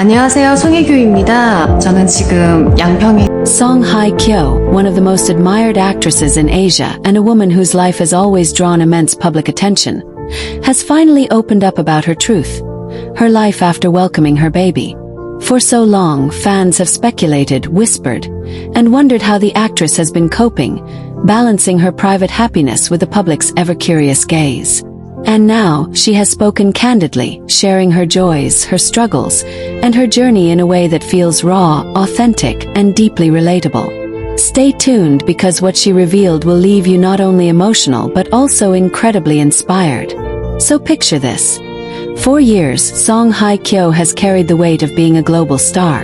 안녕하세요, 송혜교입니다. 저는 지금 양평에 Song Hye Kyo, one of the most admired actresses in Asia and a woman whose life has always drawn immense public attention, has finally opened up about her truth, her life after welcoming her baby. For so long, fans have speculated, whispered, and wondered how the actress has been coping, balancing her private happiness with the public's ever-curious gaze. And now, she has spoken candidly, sharing her joys, her struggles, and her journey in a way that feels raw, authentic, and deeply relatable. Stay tuned because what she revealed will leave you not only emotional but also incredibly inspired. So picture this. For years, Song Hye Kyo has carried the weight of being a global star.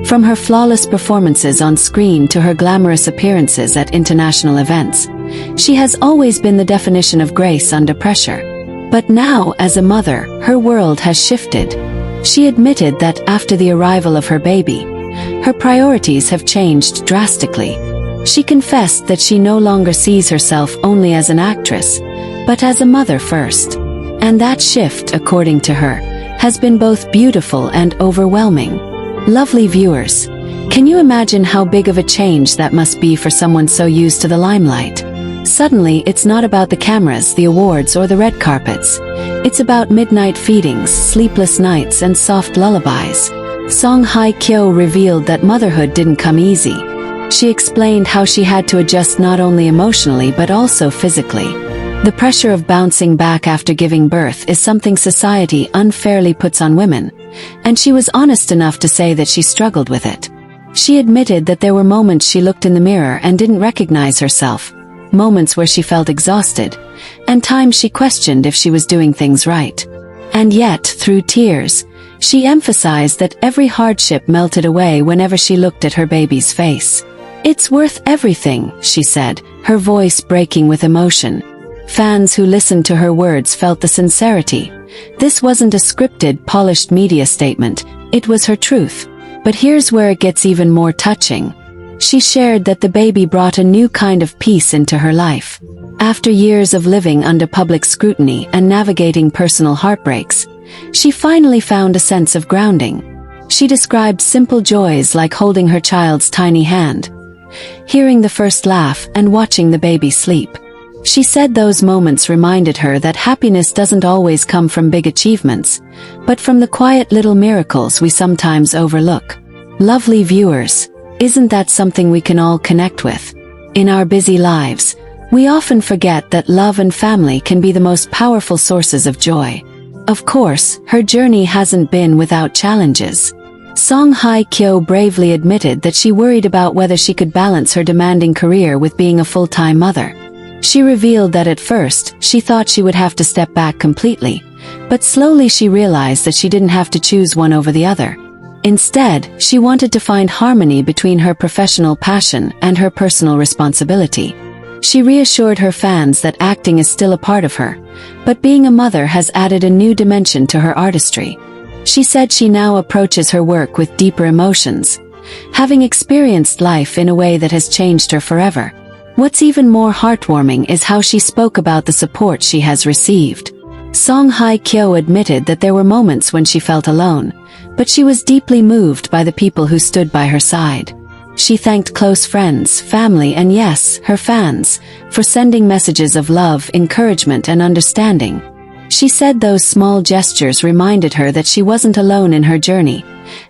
From her flawless performances on screen to her glamorous appearances at international events, she has always been the definition of grace under pressure. But now, as a mother, her world has shifted. She admitted that after the arrival of her baby, her priorities have changed drastically. She confessed that she no longer sees herself only as an actress, but as a mother first. And that shift, according to her, has been both beautiful and overwhelming. Lovely viewers, can you imagine how big of a change that must be for someone so used to the limelight? Suddenly, it's not about the cameras, the awards, or the red carpets. It's about midnight feedings, sleepless nights, and soft lullabies. Song Hye Kyo revealed that motherhood didn't come easy. She explained how she had to adjust not only emotionally but also physically. The pressure of bouncing back after giving birth is something society unfairly puts on women, and she was honest enough to say that she struggled with it. She admitted that there were moments she looked in the mirror and didn't recognize herself, moments where she felt exhausted, and times she questioned if she was doing things right. And yet, through tears, she emphasized that every hardship melted away whenever she looked at her baby's face. "It's worth everything," she said, her voice breaking with emotion. Fans who listened to her words felt the sincerity. This wasn't a scripted, polished media statement, it was her truth. But here's where it gets even more touching. She shared that the baby brought a new kind of peace into her life. After years of living under public scrutiny and navigating personal heartbreaks, she finally found a sense of grounding. She described simple joys like holding her child's tiny hand, hearing the first laugh, and watching the baby sleep. She said those moments reminded her that happiness doesn't always come from big achievements, but from the quiet little miracles we sometimes overlook. Lovely viewers, isn't that something we can all connect with? In our busy lives, we often forget that love and family can be the most powerful sources of joy. Of course, her journey hasn't been without challenges. Song Hye Kyo bravely admitted that she worried about whether she could balance her demanding career with being a full-time mother. She revealed that at first, she thought she would have to step back completely, but slowly she realized that she didn't have to choose one over the other. Instead, she wanted to find harmony between her professional passion and her personal responsibility. She reassured her fans that acting is still a part of her, but being a mother has added a new dimension to her artistry. She said she now approaches her work with deeper emotions, having experienced life in a way that has changed her forever. What's even more heartwarming is how she spoke about the support she has received. Song Hye Kyo admitted that there were moments when she felt alone, but she was deeply moved by the people who stood by her side. She thanked close friends, family, and yes, her fans, for sending messages of love, encouragement, and understanding. She said those small gestures reminded her that she wasn't alone in her journey,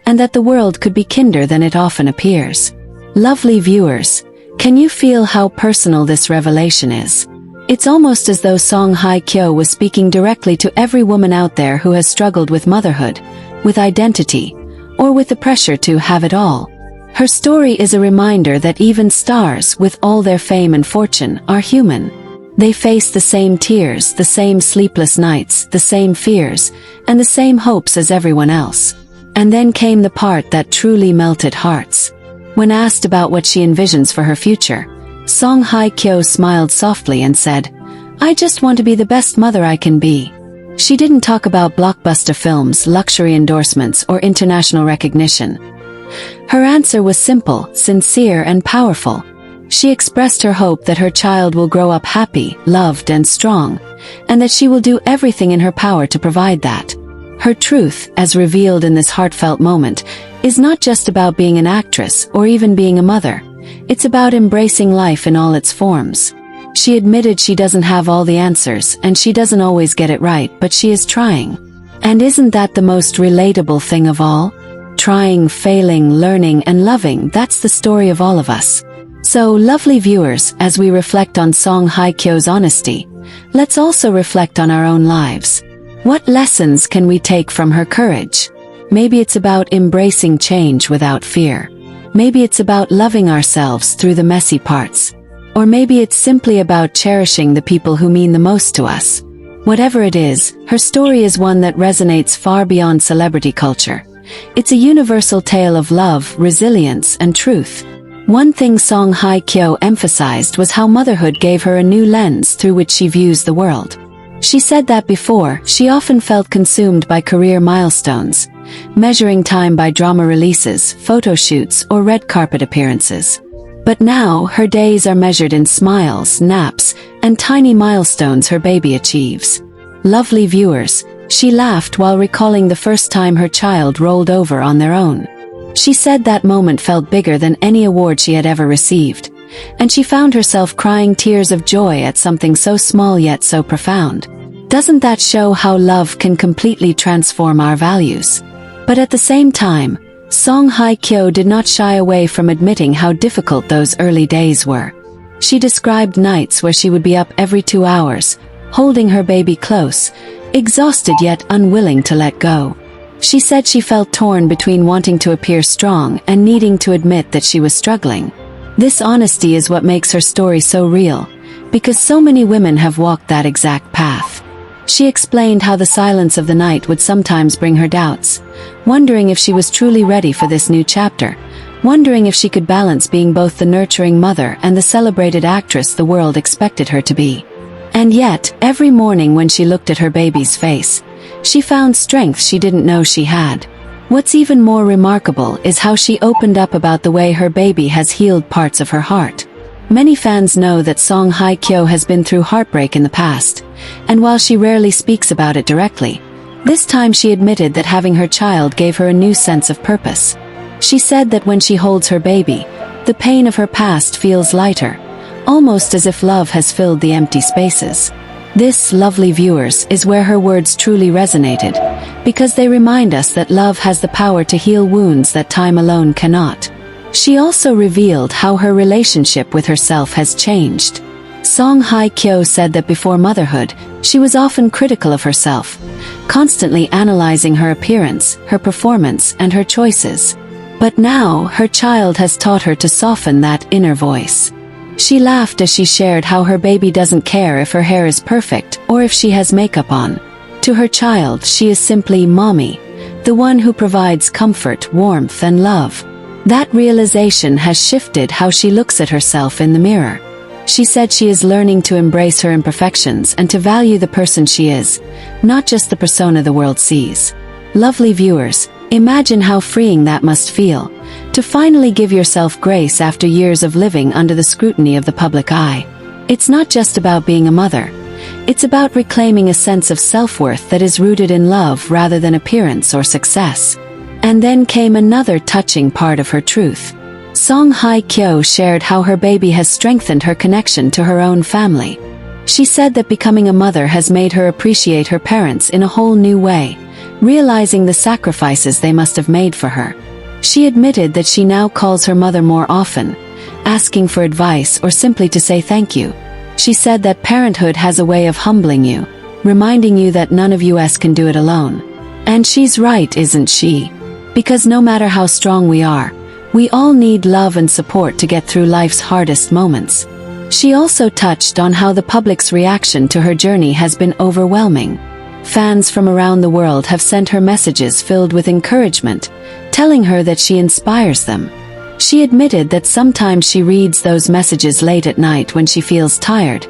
and that the world could be kinder than it often appears. Lovely viewers, can you feel how personal this revelation is? It's almost as though Song Hye Kyo was speaking directly to every woman out there who has struggled with motherhood, with identity, or with the pressure to have it all. Her story is a reminder that even stars, with all their fame and fortune, are human. They face the same tears, the same sleepless nights, the same fears, and the same hopes as everyone else. And then came the part that truly melted hearts. When asked about what she envisions for her future, Song Hye Kyo smiled softly and said, "I just want to be the best mother I can be." She didn't talk about blockbuster films, luxury endorsements, or international recognition. Her answer was simple, sincere, and powerful. She expressed her hope that her child will grow up happy, loved, and strong, and that she will do everything in her power to provide that. Her truth, as revealed in this heartfelt moment, is not just about being an actress or even being a mother. It's about embracing life in all its forms. She admitted she doesn't have all the answers and she doesn't always get it right, but she is trying. And isn't that the most relatable thing of all? Trying, failing, learning, and loving, that's the story of all of us. So, lovely viewers, as we reflect on Song Hye Kyo's honesty, let's also reflect on our own lives. What lessons can we take from her courage? Maybe it's about embracing change without fear. Maybe it's about loving ourselves through the messy parts. Or maybe it's simply about cherishing the people who mean the most to us. Whatever it is, her story is one that resonates far beyond celebrity culture. It's a universal tale of love, resilience, and truth. One thing Song Hye Kyo emphasized was how motherhood gave her a new lens through which she views the world. She said that before, she often felt consumed by career milestones, measuring time by drama releases, photo shoots, or red carpet appearances. But now, her days are measured in smiles, naps, and tiny milestones her baby achieves. Lovely viewers, she laughed while recalling the first time her child rolled over on their own. She said that moment felt bigger than any award she had ever received, and she found herself crying tears of joy at something so small yet so profound. Doesn't that show how love can completely transform our values? But at the same time, Song Hye Kyo did not shy away from admitting how difficult those early days were. She described nights where she would be up every 2 hours, holding her baby close, exhausted yet unwilling to let go. She said she felt torn between wanting to appear strong and needing to admit that she was struggling. This honesty is what makes her story so real, because so many women have walked that exact path. She explained how the silence of the night would sometimes bring her doubts, wondering if she was truly ready for this new chapter, wondering if she could balance being both the nurturing mother and the celebrated actress the world expected her to be. And yet, every morning when she looked at her baby's face, she found strength she didn't know she had. What's even more remarkable is how she opened up about the way her baby has healed parts of her heart. Many fans know that Song Hye Kyo has been through heartbreak in the past, and while she rarely speaks about it directly, this time she admitted that having her child gave her a new sense of purpose. She said that when she holds her baby, the pain of her past feels lighter, almost as if love has filled the empty spaces. This, lovely viewers, is where her words truly resonated, because they remind us that love has the power to heal wounds that time alone cannot. She also revealed how her relationship with herself has changed. Song Hye Kyo said that before motherhood, she was often critical of herself, constantly analyzing her appearance, her performance, and her choices. But now, her child has taught her to soften that inner voice. She laughed as she shared how her baby doesn't care if her hair is perfect or if she has makeup on. To her child, she is simply mommy, the one who provides comfort, warmth, and love. That realization has shifted how she looks at herself in the mirror. She said she is learning to embrace her imperfections and to value the person she is, not just the persona the world sees. Lovely viewers, imagine how freeing that must feel, to finally give yourself grace after years of living under the scrutiny of the public eye. It's not just about being a mother. It's about reclaiming a sense of self-worth that is rooted in love rather than appearance or success. And then came another touching part of her truth. Song Hye Kyo shared how her baby has strengthened her connection to her own family. She said that becoming a mother has made her appreciate her parents in a whole new way, realizing the sacrifices they must have made for her. She admitted that she now calls her mother more often, asking for advice or simply to say thank you. She said that parenthood has a way of humbling you, reminding you that none of us can do it alone. And she's right, isn't she? Because no matter how strong we are, we all need love and support to get through life's hardest moments. She also touched on how the public's reaction to her journey has been overwhelming. Fans from around the world have sent her messages filled with encouragement, telling her that she inspires them. She admitted that sometimes she reads those messages late at night when she feels tired,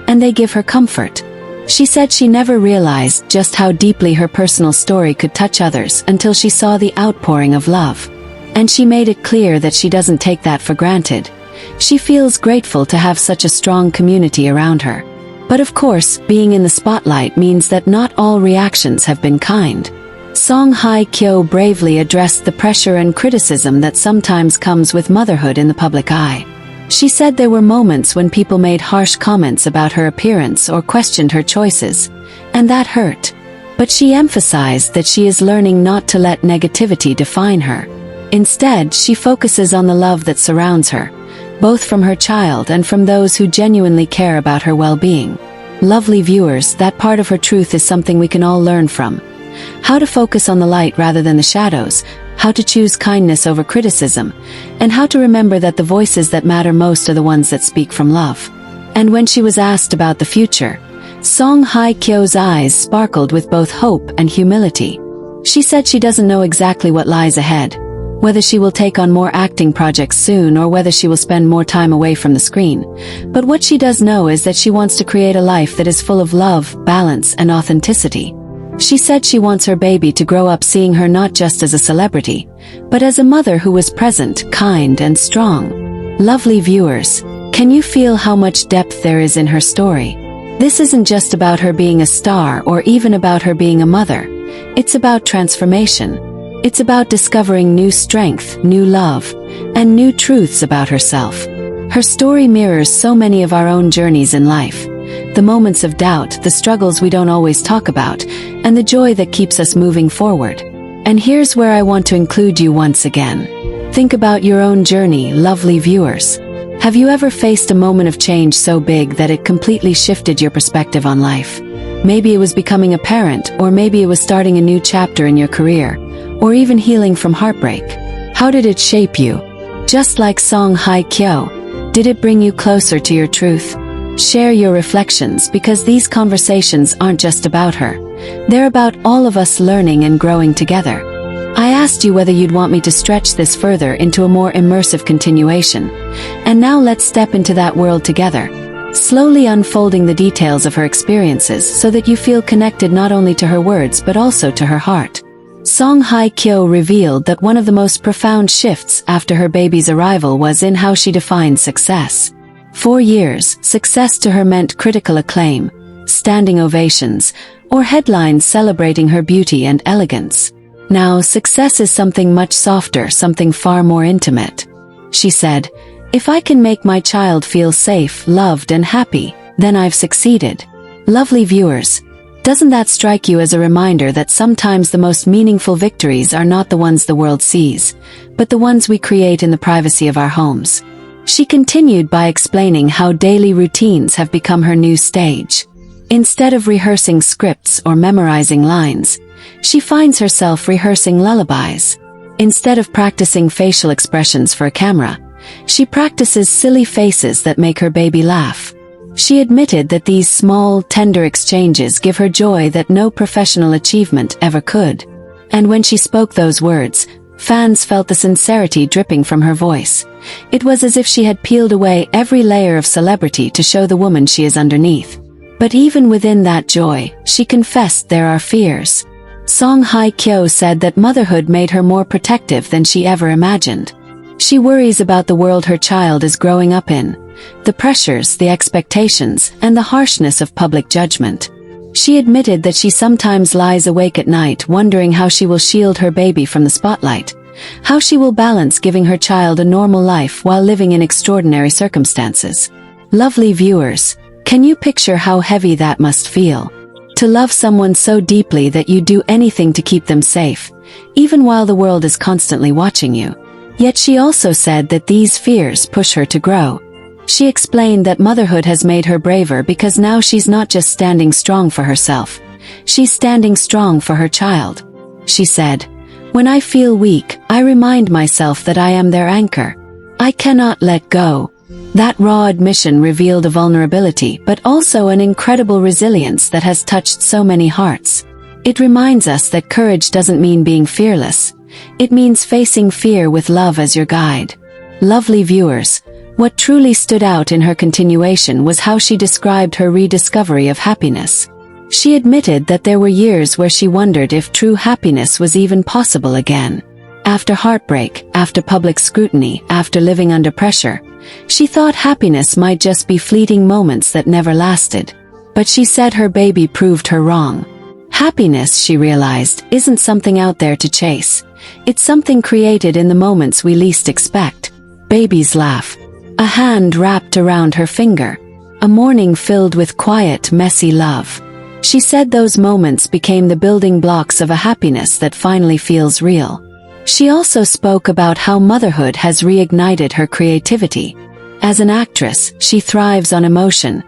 and they give her comfort. She said she never realized just how deeply her personal story could touch others until she saw the outpouring of love. And she made it clear that she doesn't take that for granted. She feels grateful to have such a strong community around her. But of course, being in the spotlight means that not all reactions have been kind. Song Hye Kyo bravely addressed the pressure and criticism that sometimes comes with motherhood in the public eye. She said there were moments when people made harsh comments about her appearance or questioned her choices, and that hurt. But she emphasized that she is learning not to let negativity define her. Instead, she focuses on the love that surrounds her, both from her child and from those who genuinely care about her well-being. Lovely viewers, that part of her truth is something we can all learn from. How to focus on the light rather than the shadows, how to choose kindness over criticism, and how to remember that the voices that matter most are the ones that speak from love. And when she was asked about the future, Song Hye Kyo's eyes sparkled with both hope and humility. She said she doesn't know exactly what lies ahead, whether she will take on more acting projects soon or whether she will spend more time away from the screen. But what she does know is that she wants to create a life that is full of love, balance, and authenticity. She said she wants her baby to grow up seeing her not just as a celebrity, but as a mother who was present, kind, and strong. Lovely viewers, can you feel how much depth there is in her story? This isn't just about her being a star or even about her being a mother. It's about transformation. It's about discovering new strength, new love, and new truths about herself. Her story mirrors so many of our own journeys in life. The moments of doubt, the struggles we don't always talk about, and the joy that keeps us moving forward. And here's where I want to include you once again. Think about your own journey, lovely viewers. Have you ever faced a moment of change so big that it completely shifted your perspective on life? Maybe it was becoming a parent, or maybe it was starting a new chapter in your career, or even healing from heartbreak. How did it shape you? Just like Song Hye Kyo, did it bring you closer to your truth? Share your reflections, because these conversations aren't just about her. They're about all of us learning and growing together. I asked you whether you'd want me to stretch this further into a more immersive continuation. And now let's step into that world together, slowly unfolding the details of her experiences so that you feel connected not only to her words but also to her heart. Song Hye Kyo revealed that one of the most profound shifts after her baby's arrival was in how she defined success. For years, success to her meant critical acclaim, standing ovations, or headlines celebrating her beauty and elegance. Now, success is something much softer, something far more intimate. She said, "If I can make my child feel safe, loved, and happy, then I've succeeded." Lovely viewers, doesn't that strike you as a reminder that sometimes the most meaningful victories are not the ones the world sees, but the ones we create in the privacy of our homes? She continued by explaining how daily routines have become her new stage. Instead of rehearsing scripts or memorizing lines, she finds herself rehearsing lullabies. Instead of practicing facial expressions for a camera, she practices silly faces that make her baby laugh. She admitted that these small, tender exchanges give her joy that no professional achievement ever could. And when she spoke those words, fans felt the sincerity dripping from her voice. It was as if she had peeled away every layer of celebrity to show the woman she is underneath. But even within that joy, she confessed there are fears. Song Hye Kyo said that motherhood made her more protective than she ever imagined. She worries about the world her child is growing up in, the pressures, the expectations, and the harshness of public judgment. She admitted that she sometimes lies awake at night wondering how she will shield her baby from the spotlight, how she will balance giving her child a normal life while living in extraordinary circumstances. Lovely viewers, can you picture how heavy that must feel? To love someone so deeply that you do anything to keep them safe, even while the world is constantly watching you. Yet she also said that these fears push her to grow. She explained that motherhood has made her braver because now she's not just standing strong for herself, she's standing strong for her child. She said, "When I feel weak, I remind myself that I am their anchor. I cannot let go." That raw admission revealed a vulnerability but also an incredible resilience that has touched so many hearts. It reminds us that courage doesn't mean being fearless. It means facing fear with love as your guide. Lovely viewers, what truly stood out in her continuation was how she described her rediscovery of happiness. She admitted that there were years where she wondered if true happiness was even possible again. After heartbreak, after public scrutiny, after living under pressure, she thought happiness might just be fleeting moments that never lasted. But she said her baby proved her wrong. Happiness, she realized, isn't something out there to chase. It's something created in the moments we least expect. Baby's laugh. A hand wrapped around her finger. A morning filled with quiet, messy love. She said those moments became the building blocks of a happiness that finally feels real. She also spoke about how motherhood has reignited her creativity. As an actress, she thrives on emotion,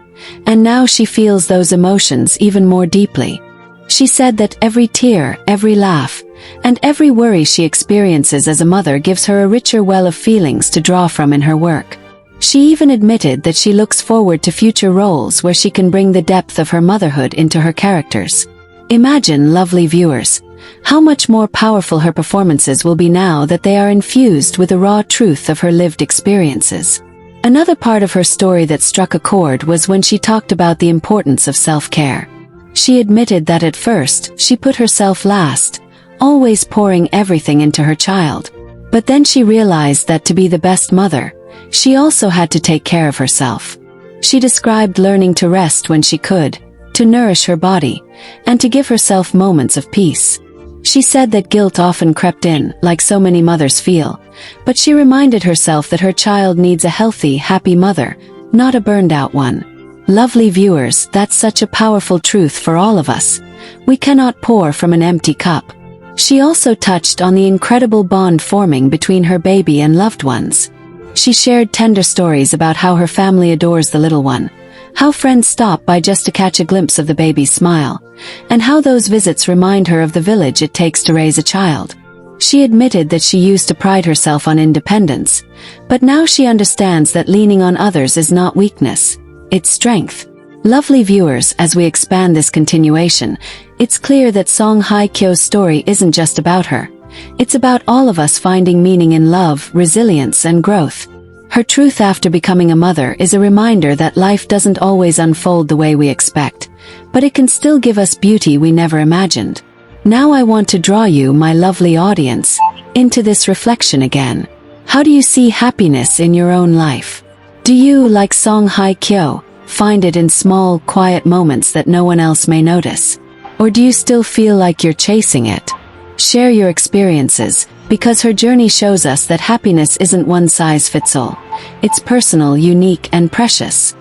and now she feels those emotions even more deeply. She said that every tear, every laugh, and every worry she experiences as a mother gives her a richer well of feelings to draw from in her work. She even admitted that she looks forward to future roles where she can bring the depth of her motherhood into her characters. Imagine, lovely viewers, how much more powerful her performances will be now that they are infused with the raw truth of her lived experiences. Another part of her story that struck a chord was when she talked about the importance of self-care. She admitted that at first, she put herself last, always pouring everything into her child. But then she realized that to be the best mother, she also had to take care of herself. She described learning to rest when she could, to nourish her body, and to give herself moments of peace. She said that guilt often crept in, like so many mothers feel, but she reminded herself that her child needs a healthy, happy mother, not a burned-out one. Lovely viewers, that's such a powerful truth for all of us. We cannot pour from an empty cup. She also touched on the incredible bond forming between her baby and loved ones. She shared tender stories about how her family adores the little one, how friends stop by just to catch a glimpse of the baby's smile, and how those visits remind her of the village it takes to raise a child. She admitted that she used to pride herself on independence, but now she understands that leaning on others is not weakness, it's strength. Lovely viewers, as we expand this continuation, it's clear that Song Hye Kyo's story isn't just about her. It's about all of us finding meaning in love, resilience, and growth. Her truth after becoming a mother is a reminder that life doesn't always unfold the way we expect, but it can still give us beauty we never imagined. Now I want to draw you, my lovely audience, into this reflection again. How do you see happiness in your own life? Do you, like Song Hye Kyo, find it in small, quiet moments that no one else may notice? Or do you still feel like you're chasing it? Share your experiences, because her journey shows us that happiness isn't one size fits all. It's personal, unique, and precious.